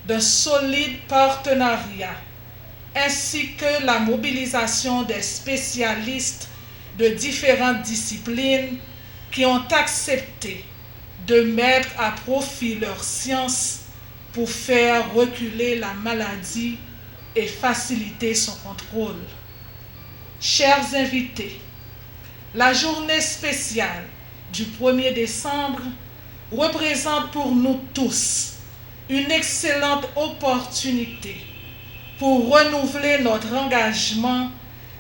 d'un solide partenariat ainsi que la mobilisation des spécialistes de différentes disciplines qui ont accepté de mettre à profit leur science pour faire reculer la maladie et faciliter son contrôle. Chers invités, la journée spéciale du 1er décembre représente pour nous tous une excellente opportunité pour renouveler notre engagement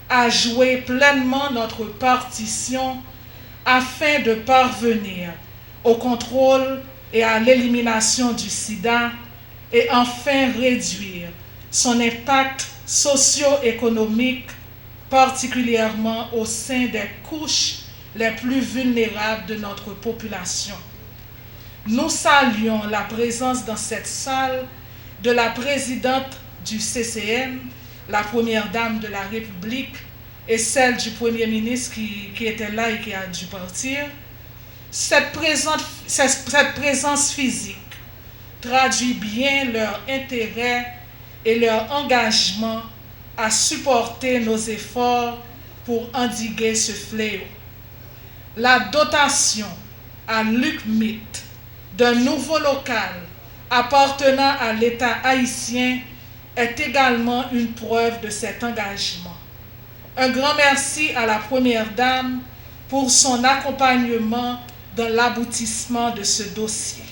à jouer pleinement notre partition afin de parvenir au contrôle et à l'élimination du sida et enfin réduire son impact socio-économique, particulièrement au sein des couches les plus vulnérables de notre population. Nous saluons la présence dans cette salle de la présidente du CCM, la première dame de la République, et celle du Premier ministre qui était là et qui a dû partir. Cette présence physique traduit bien leur intérêt et leur engagement à supporter nos efforts pour endiguer ce fléau. La dotation à l'UCMIT d'un nouveau local appartenant à l'État haïtien est également une preuve de cet engagement. Un grand merci à la Première Dame pour son accompagnement dans l'aboutissement de ce dossier.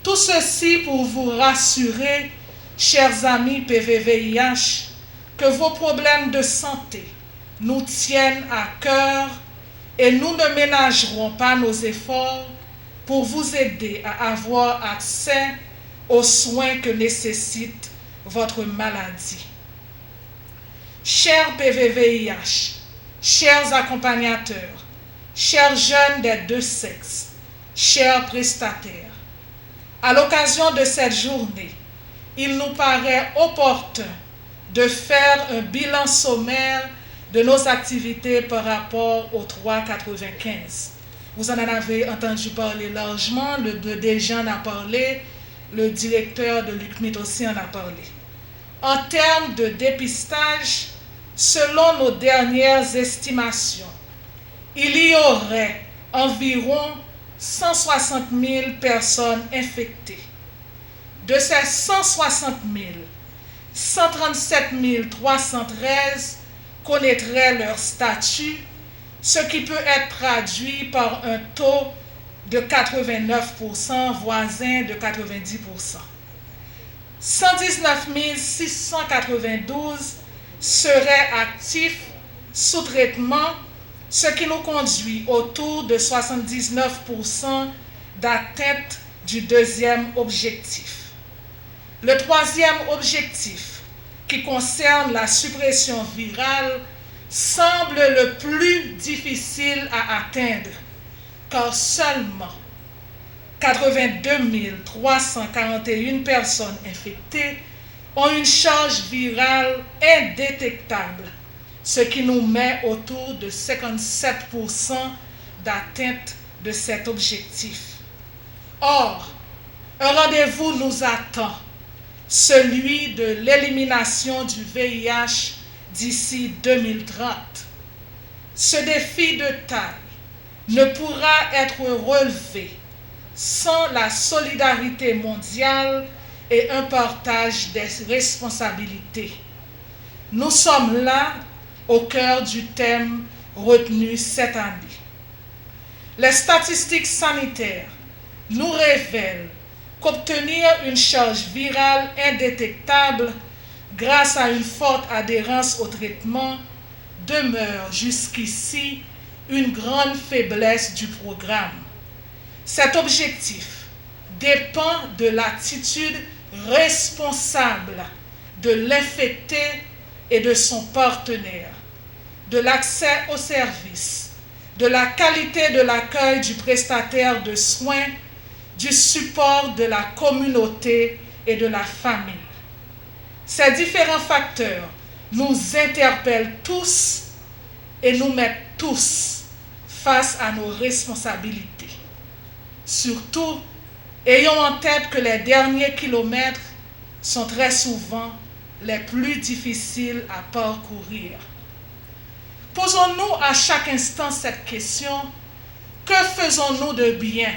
Tout ceci pour vous rassurer, chers amis PVVIH, que vos problèmes de santé nous tiennent à cœur et nous ne ménagerons pas nos efforts pour vous aider à avoir accès aux soins que nécessite votre maladie. Chers PVVIH, chers accompagnateurs, chers jeunes des deux sexes, chers prestataires, à l'occasion de cette journée, il nous paraît opportun de faire un bilan sommaire de nos activités par rapport au 3,95. Vous en avez entendu parler largement, le DG en a parlé, le directeur de l'UCMIT aussi en a parlé. En termes de dépistage, selon nos dernières estimations, il y aurait environ 160 000 personnes infectées. De ces 160 000, 137 313 connaîtraient leur statut, ce qui peut être traduit par un taux de 89%, voisin de 90%. 119 692 seraient actifs sous traitement, ce qui nous conduit autour de 79% d'atteinte du deuxième objectif. Le troisième objectif, qui concerne la suppression virale, semble le plus difficile à atteindre, car seulement 82 341 personnes infectées ont une charge virale indétectable, ce qui nous met autour de 57% d'atteinte de cet objectif. Or, un rendez-vous nous attend, celui de l'élimination du VIH d'ici 2030. Ce défi de taille ne pourra être relevé sans la solidarité mondiale et un partage des responsabilités. Nous sommes là au cœur du thème retenu cette année. Les statistiques sanitaires nous révèlent qu'obtenir une charge virale indétectable grâce à une forte adhérence au traitement demeure jusqu'ici une grande faiblesse du programme. Cet objectif dépend de l'attitude responsable de l'infecté et de son partenaire, de l'accès aux services, de la qualité de l'accueil du prestataire de soins, du support de la communauté et de la famille. Ces différents facteurs nous interpellent tous et nous mettent tous face à nos responsabilités. Surtout, ayons en tête que les derniers kilomètres sont très souvent les plus difficiles à parcourir. Posons-nous à chaque instant cette question: que faisons-nous de bien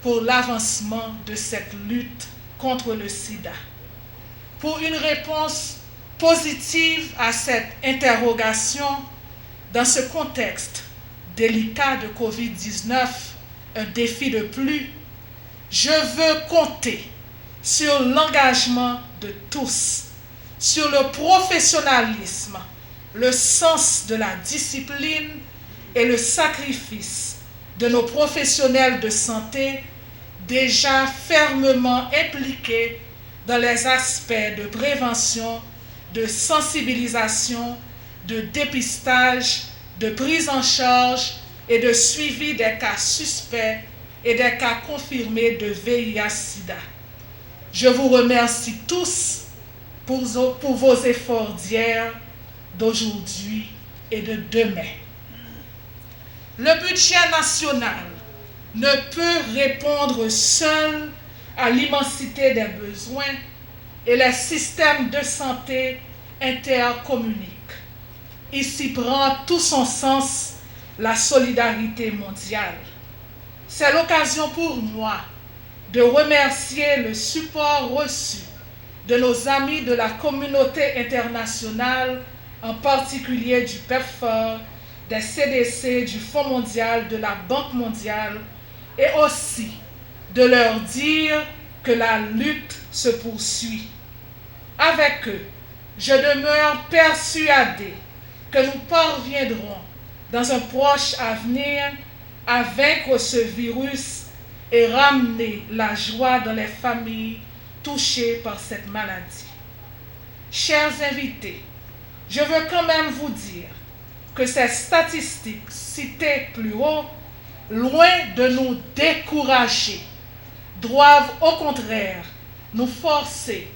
pour l'avancement de cette lutte contre le sida? Pour une réponse positive à cette interrogation, dans ce contexte délicat de COVID-19, un défi de plus, je veux compter sur l'engagement de tous, sur le professionnalisme, le sens de la discipline et le sacrifice de nos professionnels de santé déjà fermement impliqués dans les aspects de prévention, de sensibilisation, de dépistage, de prise en charge et de suivi des cas suspects et des cas confirmés de VIH-Sida. Je vous remercie tous pour vos efforts d'hier, d'aujourd'hui et de demain. Le budget national ne peut répondre seul à l'immensité des besoins et les systèmes de santé intercommuniquent. Ici prend tout son sens la solidarité mondiale. C'est l'occasion pour moi de remercier le support reçu de nos amis de la communauté internationale, en particulier du PEPFAR, des CDC, du Fonds mondial, de la Banque mondiale, et aussi de leur dire que la lutte se poursuit. Avec eux, je demeure persuadé que nous parviendrons dans un proche avenir à vaincre ce virus et ramener la joie dans les familles touchées par cette maladie. Chers invités, je veux quand même vous dire que ces statistiques citées plus haut, loin de nous décourager, doivent au contraire nous forcer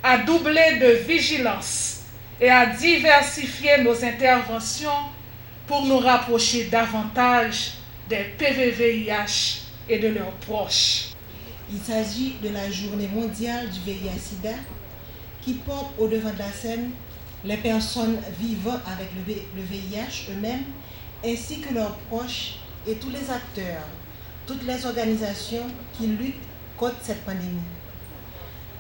à doubler de vigilance et à diversifier nos interventions pour nous rapprocher davantage des PVVIH et de leurs proches. Il s'agit de la journée mondiale du VIH-Sida qui porte au devant de la scène les personnes vivant avec le VIH eux-mêmes ainsi que leurs proches et tous les acteurs, toutes les organisations qui luttent contre cette pandémie.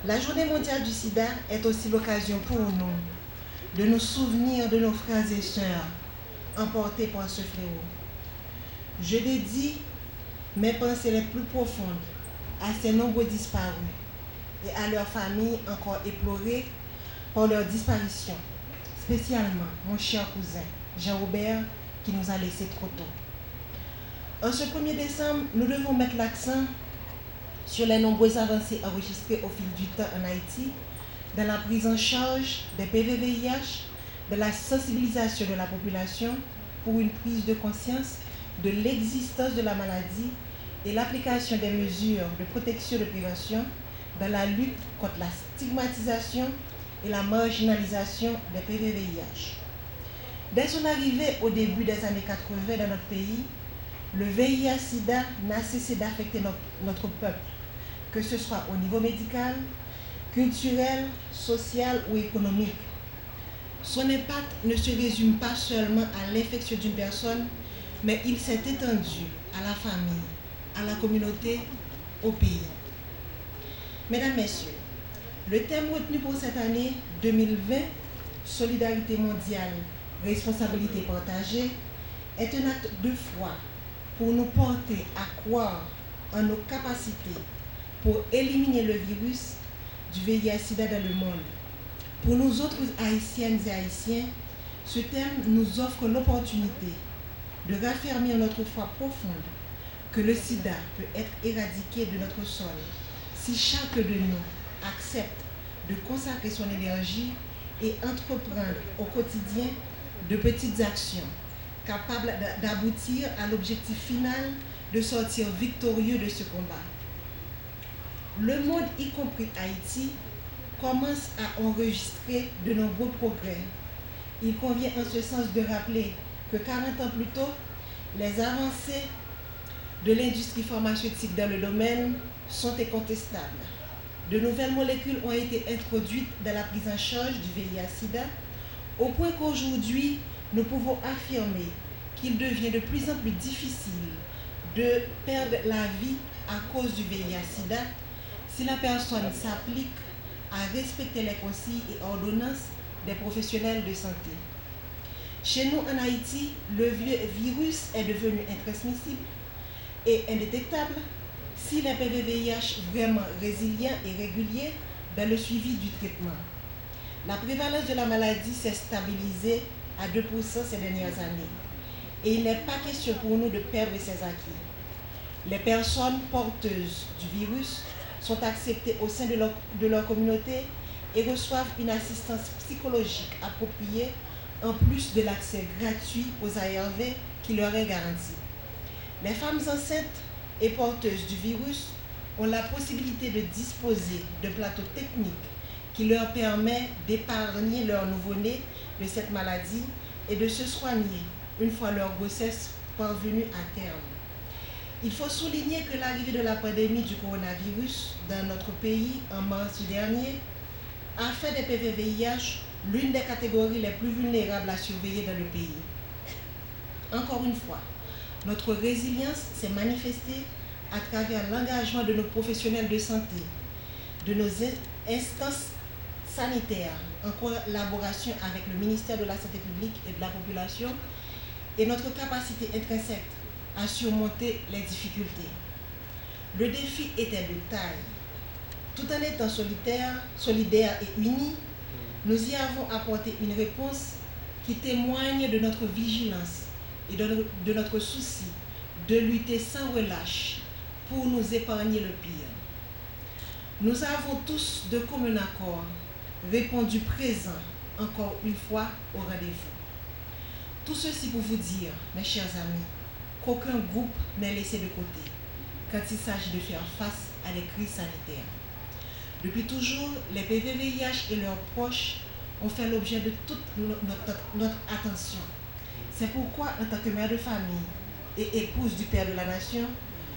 La journée mondiale du sida est aussi l'occasion pour nous de nous souvenir de nos frères et sœurs emportés par ce fléau. Je dédie mes pensées les plus profondes à ces nombreux disparus et à leurs familles encore éplorées par leur disparition, spécialement mon cher cousin Jean-Robert qui nous a laissés trop tôt. En ce 1er décembre, nous devons mettre l'accent sur les nombreuses avancées enregistrées au fil du temps en Haïti dans la prise en charge des PVVIH, de la sensibilisation de la population pour une prise de conscience de l'existence de la maladie et l'application des mesures de protection et de prévention dans la lutte contre la stigmatisation et la marginalisation des PVVIH. Dès son arrivée au début des années 80 dans notre pays, le VIH-Sida n'a cessé d'affecter notre peuple, que ce soit au niveau médical, culturel, social ou économique. Son impact ne se résume pas seulement à l'infection d'une personne, mais il s'est étendu à la famille, à la communauté, au pays. Mesdames, Messieurs, le thème retenu pour cette année 2020, Solidarité mondiale, responsabilité partagée, est un acte de foi pour nous porter à croire en nos capacités pour éliminer le virus du VIH-Sida dans le monde. Pour nous autres Haïtiennes et Haïtiens, ce thème nous offre l'opportunité de raffermir notre foi profonde que le sida peut être éradiqué de notre sol si chacun de nous accepte de consacrer son énergie et entreprendre au quotidien de petites actions capables d'aboutir à l'objectif final de sortir victorieux de ce combat. Le monde, y compris Haïti, commence à enregistrer de nombreux progrès. Il convient en ce sens de rappeler que 40 ans plus tôt, les avancées de l'industrie pharmaceutique dans le domaine sont incontestables. de nouvelles molécules ont été introduites dans la prise en charge du VIH-Sida, au point qu'aujourd'hui, nous pouvons affirmer qu'il devient de plus en plus difficile de perdre la vie à cause du VIH-Sida si la personne s'applique à respecter les consignes et ordonnances des professionnels de santé. Chez nous, en Haïti, le virus est devenu intransmissible et indétectable si les PV-VIH vraiment résilients et réguliers dans le suivi du traitement. La prévalence de la maladie s'est stabilisée à 2% ces dernières années et il n'est pas question pour nous de perdre ces acquis. Les personnes porteuses du virus sont acceptées au sein de leur communauté et reçoivent une assistance psychologique appropriée en plus de l'accès gratuit aux ARV qui leur est garanti. Les femmes enceintes et porteuses du virus ont la possibilité de disposer de plateaux techniques qui leur permet d'épargner leur nouveau-né de cette maladie et de se soigner une fois leur grossesse parvenue à terme. Il faut souligner que l'arrivée de la pandémie du coronavirus dans notre pays en mars dernier a fait des PV-VIH l'une des catégories les plus vulnérables à surveiller dans le pays. Encore une fois, notre résilience s'est manifestée à travers l'engagement de nos professionnels de santé, de nos instances sanitaires en collaboration avec le ministère de la Santé publique et de la population et notre capacité intrinsèque à surmonter les difficultés. Le défi était de taille. Tout en étant solidaires et unis, nous y avons apporté une réponse qui témoigne de notre vigilance et de notre souci de lutter sans relâche pour nous épargner le pire. Nous avons tous de commun accord répondu présent encore une fois au rendez-vous. Tout ceci pour vous dire, mes chers amis, qu'aucun groupe n'est laissé de côté quand il s'agit de faire face à des crises sanitaires. Depuis toujours, les PV-VIH et leurs proches ont fait l'objet de toute notre attention. C'est pourquoi, en tant que mère de famille et épouse du Père de la Nation,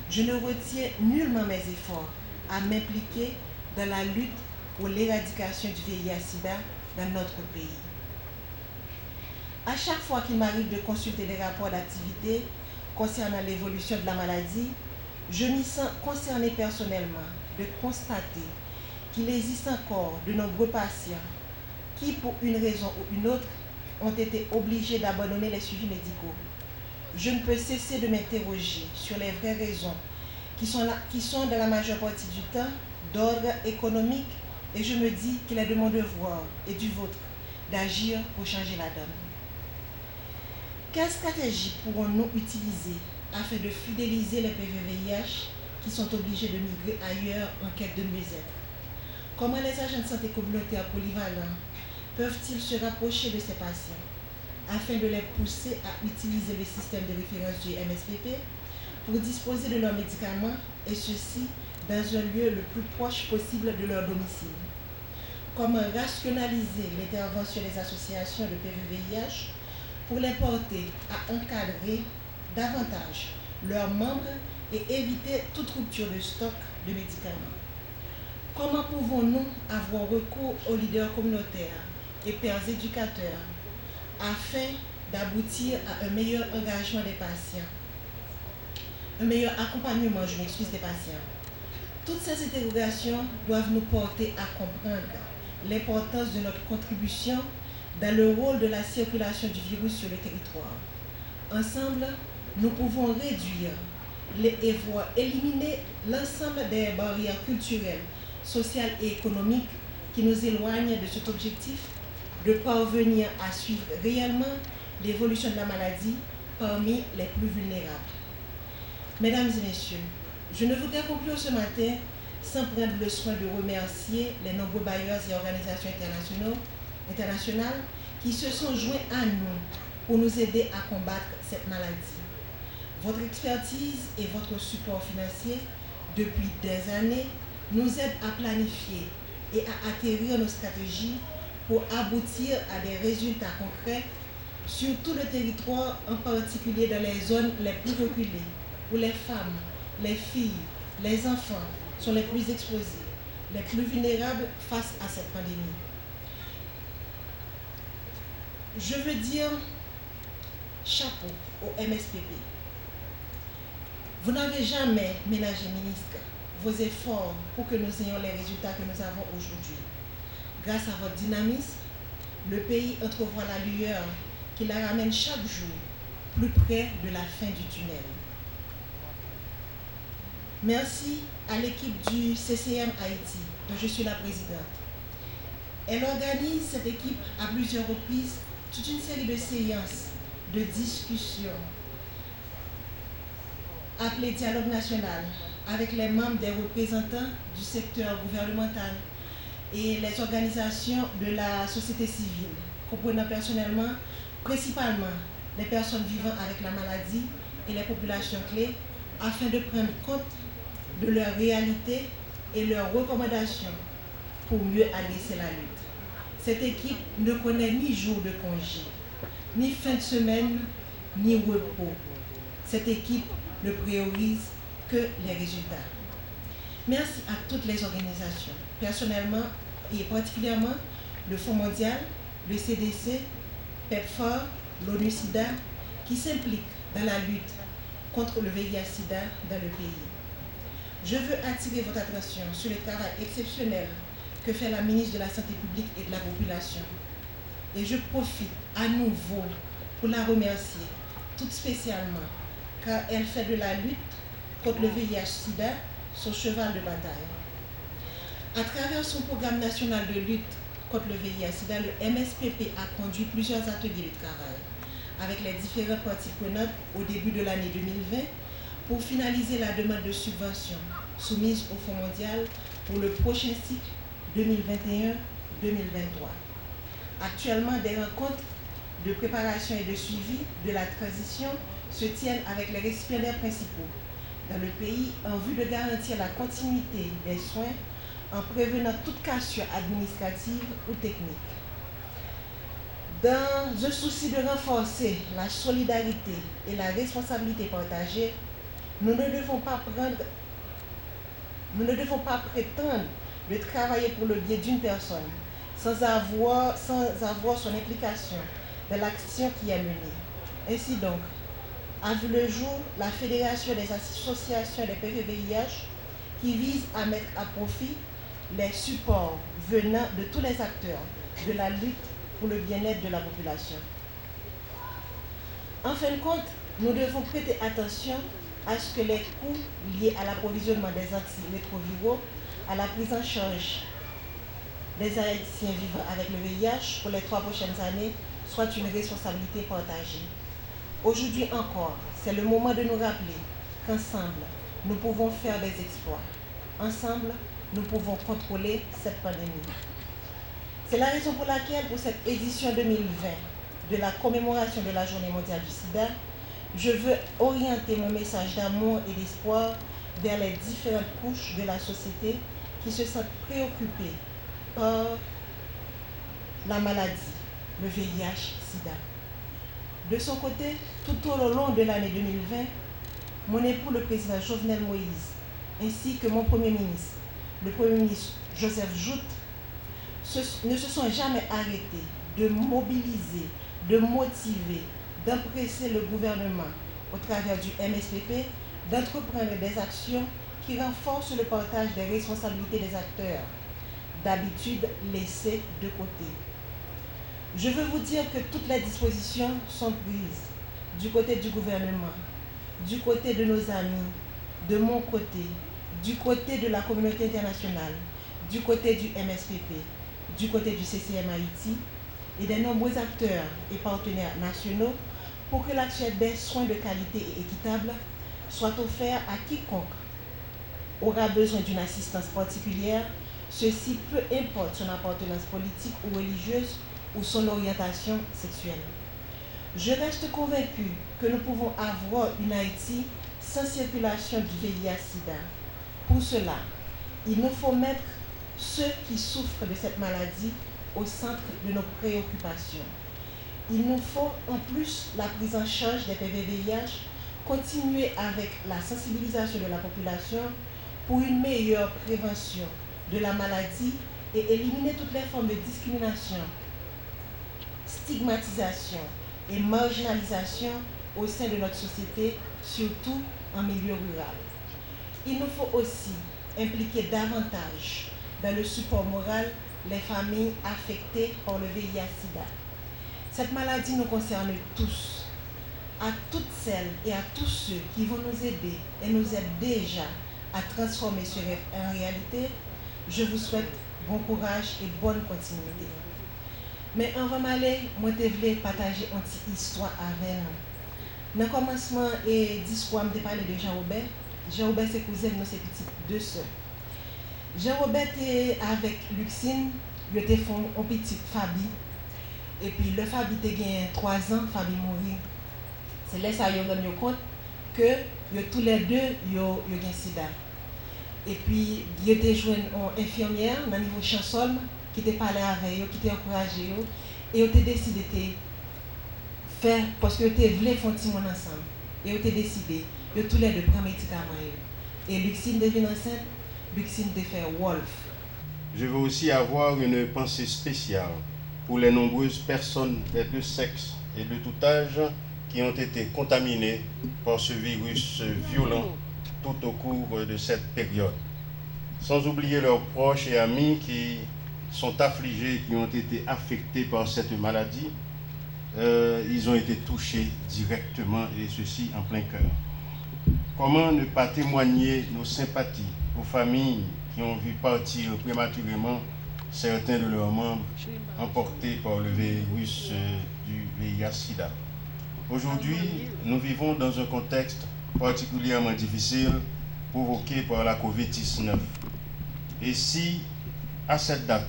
je ne retiens nullement mes efforts à m'impliquer dans la lutte pour l'éradication du VIH-Sida dans notre pays. À chaque fois qu'il m'arrive de consulter les rapports d'activité concernant l'évolution de la maladie, je m'y sens concernée personnellement de constater qu'il existe encore de nombreux patients qui, pour une raison ou une autre, ont été obligés d'abandonner les suivis médicaux. Je ne peux cesser de m'interroger sur les vraies raisons qui sont dans la majeure partie du temps d'ordre économique et je me dis qu'il est de mon devoir et du vôtre d'agir pour changer la donne. Quelles stratégies pourrons-nous utiliser afin de fidéliser les PV-VIH qui sont obligés de migrer ailleurs en quête de mieux-être? Comment les agents de santé communautaire polyvalents peuvent-ils se rapprocher de ces patients afin de les pousser à utiliser le système de référence du MSPP pour disposer de leurs médicaments et ceci dans un lieu le plus proche possible de leur domicile? Comment rationaliser l'intervention des associations de PV-VIH pour les porter à encadrer davantage leurs membres et éviter toute rupture de stock de médicaments? Comment pouvons-nous avoir recours aux leaders communautaires et pères éducateurs afin d'aboutir à un meilleur engagement des patients, un meilleur accompagnement, des patients? Toutes ces interrogations doivent nous porter à comprendre l'importance de notre contribution dans le rôle de la circulation du virus sur le territoire. Ensemble, nous pouvons réduire et voire éliminer l'ensemble des barrières culturelles, sociales et économiques qui nous éloignent de cet objectif de parvenir à suivre réellement l'évolution de la maladie parmi les plus vulnérables. Mesdames et messieurs, je ne voudrais conclure ce matin sans prendre le soin de remercier les nombreux bailleurs et organisations internationales qui se sont joints à nous pour nous aider à combattre cette maladie. Votre expertise et votre support financier depuis des années nous aident à planifier et à atterrir nos stratégies pour aboutir à des résultats concrets sur tout le territoire, en particulier dans les zones les plus reculées, où les femmes, les filles, les enfants sont les plus exposés, les plus vulnérables face à cette pandémie. Je veux dire chapeau au MSPP. Vous n'avez jamais ménagé, ministre, vos efforts pour que nous ayons les résultats que nous avons aujourd'hui. Grâce à votre dynamisme, le pays entrevoit la lueur qui la ramène chaque jour plus près de la fin du tunnel. Merci à l'équipe du CCM Haïti, dont je suis la présidente. Elle organise, cette équipe, à plusieurs reprises, toute une série de séances, de discussions, appelées Dialogue national, avec les membres des représentants du secteur gouvernemental et les organisations de la société civile, comprenant personnellement, principalement les personnes vivant avec la maladie et les populations clés, afin de prendre compte de leurs réalités et leurs recommandations pour mieux adresser la lutte. Cette équipe ne connaît ni jour de congé, ni fin de semaine, ni repos. Cette équipe ne priorise que les résultats. Merci à toutes les organisations, personnellement et particulièrement le Fonds mondial, le CDC, PEPFAR, l'ONU-SIDA, qui s'impliquent dans la lutte contre le VIH-SIDA dans le pays. Je veux attirer votre attention sur le travail exceptionnel que fait la ministre de la Santé publique et de la Population. Et je profite à nouveau pour la remercier, tout spécialement, car elle fait de la lutte contre le VIH-SIDA son cheval de bataille. À travers son programme national de lutte contre le VIH-SIDA, le MSPP a conduit plusieurs ateliers de travail avec les différentes parties prenantes au début de l'année 2020 pour finaliser la demande de subvention soumise au Fonds mondial pour le prochain cycle 2021-2023. Actuellement, des rencontres de préparation et de suivi de la transition se tiennent avec les récipiendaires principaux dans le pays en vue de garantir la continuité des soins en prévenant toute cassure administrative ou technique. Dans un souci de renforcer la solidarité et la responsabilité partagée, nous ne devons pas prétendre de travailler pour le bien d'une personne sans avoir son implication dans l'action qui est menée. Ainsi donc, a vu le jour la Fédération des associations des PVVIH qui vise à mettre à profit les supports venant de tous les acteurs de la lutte pour le bien-être de la population. En fin de compte, nous devons prêter attention à ce que les coûts liés à l'approvisionnement des antirétroviraux, à la prise en charge des Haïtiens vivant avec le VIH pour les 3 prochaines années soient une responsabilité partagée. Aujourd'hui encore, c'est le moment de nous rappeler qu'ensemble, nous pouvons faire des exploits. Ensemble, nous pouvons contrôler cette pandémie. C'est la raison pour laquelle, pour cette édition 2020 de la commémoration de la Journée mondiale du SIDA, je veux orienter mon message d'amour et d'espoir vers les différentes couches de la société qui se sentent préoccupées par la maladie, le VIH-SIDA. De son côté, tout au long de l'année 2020, mon époux, le président Jovenel Moïse, ainsi que mon Premier ministre, le Premier ministre Joseph Jout, ne se sont jamais arrêtés de mobiliser, de motiver, d'empresser le gouvernement au travers du MSPP d'entreprendre des actions qui renforcent le partage des responsabilités des acteurs, d'habitude laissés de côté. Je veux vous dire que toutes les dispositions sont prises du côté du gouvernement, du côté de nos amis, de mon côté, du côté de la communauté internationale, du côté du MSPP, du côté du CCM Haïti et des nombreux acteurs et partenaires nationaux pour que l'accès des soins de qualité et équitable soit offert à quiconque aura besoin d'une assistance particulière, ceci peu importe son appartenance politique ou religieuse ou son orientation sexuelle. Je reste convaincu que nous pouvons avoir une Haïti sans circulation du VIH-SIDA. Pour cela, il nous faut mettre ceux qui souffrent de cette maladie au centre de nos préoccupations. Il nous faut, en plus la prise en charge des PVVIH, continuer avec la sensibilisation de la population pour une meilleure prévention de la maladie et éliminer toutes les formes de discrimination, stigmatisation et marginalisation au sein de notre société, surtout en milieu rural. Il nous faut aussi impliquer davantage dans le support moral les familles affectées par le VIH-Sida. Cette maladie nous concerne tous. À toutes celles et à tous ceux qui vont nous aider et nous aident déjà à transformer ce rêve en réalité, je vous souhaite bon courage et bonne continuité. Mais avant d'aller, moi je voulais partager une petite histoire avec nous. Dans le commencement et discours, je parlé de Jean-Robert. Jean-Robert, c'est cousin, nous, c'est petit deux sœurs. Jean-Robert était avec Luxine, il était fait une petite Fabi. Et puis le Fabi a gagné 3 ans, Fabi mourit. C'est là ça ils rendent compte que tous les deux ils ont sida. Et puis ils étaient joué une infirmière dans le niveau chanson qui était parlé avec eux, qui était encouragé eux, et ils ont décidé de faire parce que ils voulaient faire un petit monde ensemble. Et ils ont décidé de tous les deux prendre médicaments. Et Luxine devient enceinte, Luxine de faire Wolf. Je veux aussi avoir une pensée spéciale pour les nombreuses personnes des deux sexes et de tout âge qui ont été contaminés par ce virus violent tout au cours de cette période. Sans oublier leurs proches et amis qui sont affligés, qui ont été affectés par cette maladie. Ils ont été touchés directement et ceci en plein cœur. Comment ne pas témoigner nos sympathies aux familles qui ont vu partir prématurément certains de leurs membres emportés par le virus du VIH-Sida. Aujourd'hui, nous vivons dans un contexte particulièrement difficile provoqué par la COVID-19. Et si, à cette date,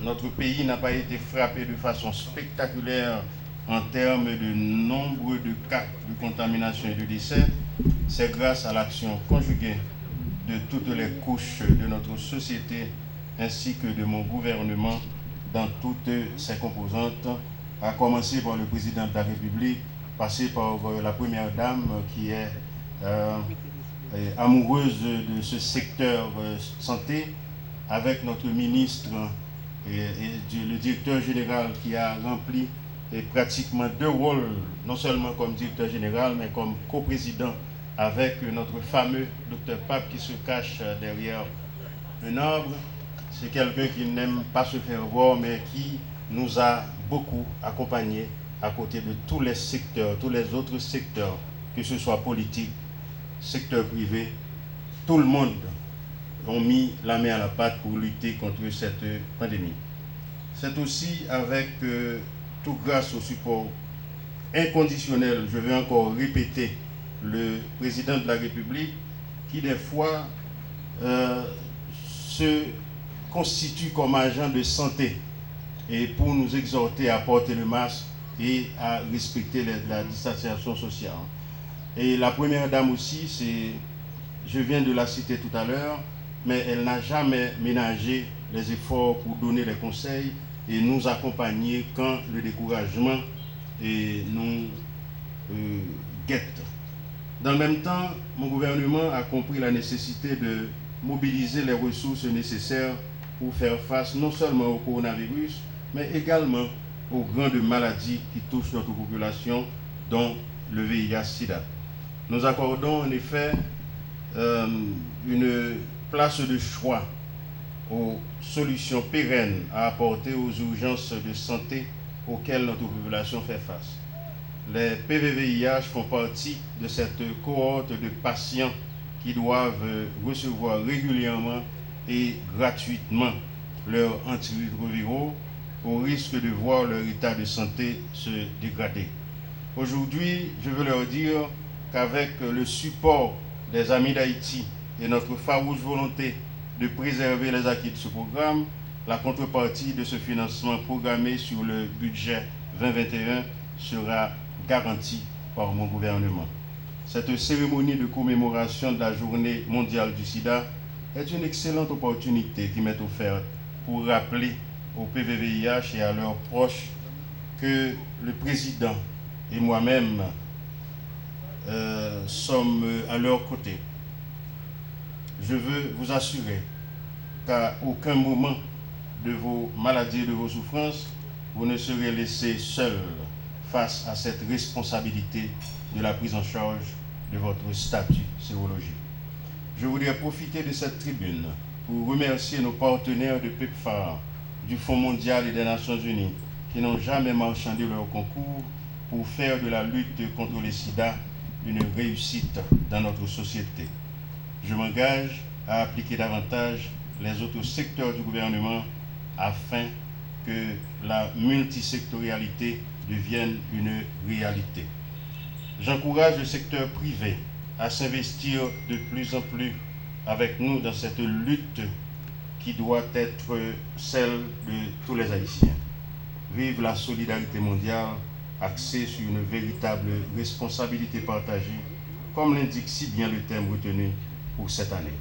notre pays n'a pas été frappé de façon spectaculaire en termes de nombre de cas de contamination et de décès, c'est grâce à l'action conjuguée de toutes les couches de notre société ainsi que de mon gouvernement dans toutes ses composantes, à commencer par le président de la République, passer par la première dame qui est amoureuse de ce secteur santé, avec notre ministre et le directeur général qui a rempli pratiquement 2 rôles, non seulement comme directeur général, mais comme coprésident avec notre fameux docteur Pape qui se cache derrière un arbre. C'est quelqu'un qui n'aime pas se faire voir, mais qui nous a beaucoup accompagnés à côté de tous les secteurs, tous les autres secteurs, que ce soit politique, secteur privé, tout le monde ont mis la main à la pâte pour lutter contre cette pandémie. C'est aussi avec, tout grâce au support inconditionnel, je vais encore répéter, le président de la République, qui des fois se constitue comme agent de santé et pour nous exhorter à porter le masque et à respecter la distanciation sociale. Et la première dame aussi, je viens de la citer tout à l'heure, mais elle n'a jamais ménagé les efforts pour donner les conseils et nous accompagner quand le découragement nous guette. Dans le même temps, mon gouvernement a compris la nécessité de mobiliser les ressources nécessaires pour faire face non seulement au coronavirus, mais également aux grandes maladies qui touchent notre population, dont le VIH-Sida. Nous accordons en effet une place de choix aux solutions pérennes à apporter aux urgences de santé auxquelles notre population fait face. Les PVVIH font partie de cette cohorte de patients qui doivent recevoir régulièrement et gratuitement leurs antirétroviraux au risque de voir leur état de santé se dégrader. Aujourd'hui, je veux leur dire qu'avec le support des Amis d'Haïti et notre farouche volonté de préserver les acquis de ce programme, la contrepartie de ce financement programmé sur le budget 2021 sera garantie par mon gouvernement. Cette cérémonie de commémoration de la Journée mondiale du sida est une excellente opportunité qui m'est offerte pour rappeler au PVVIH et à leurs proches que le président et moi-même sommes à leur côté. Je veux vous assurer qu'à aucun moment de vos maladies et de vos souffrances, vous ne serez laissés seuls face à cette responsabilité de la prise en charge de votre statut sérologique. Je voudrais profiter de cette tribune pour remercier nos partenaires de PEPFAR, du Fonds mondial et des Nations unies, qui n'ont jamais marchandé leur concours pour faire de la lutte contre le sida une réussite dans notre société. Je m'engage à appliquer davantage les autres secteurs du gouvernement afin que la multisectorialité devienne une réalité. J'encourage le secteur privé à s'investir de plus en plus avec nous dans cette lutte qui doit être celle de tous les Haïtiens. Vive la solidarité mondiale axée sur une véritable responsabilité partagée, comme l'indique si bien le thème retenu pour cette année.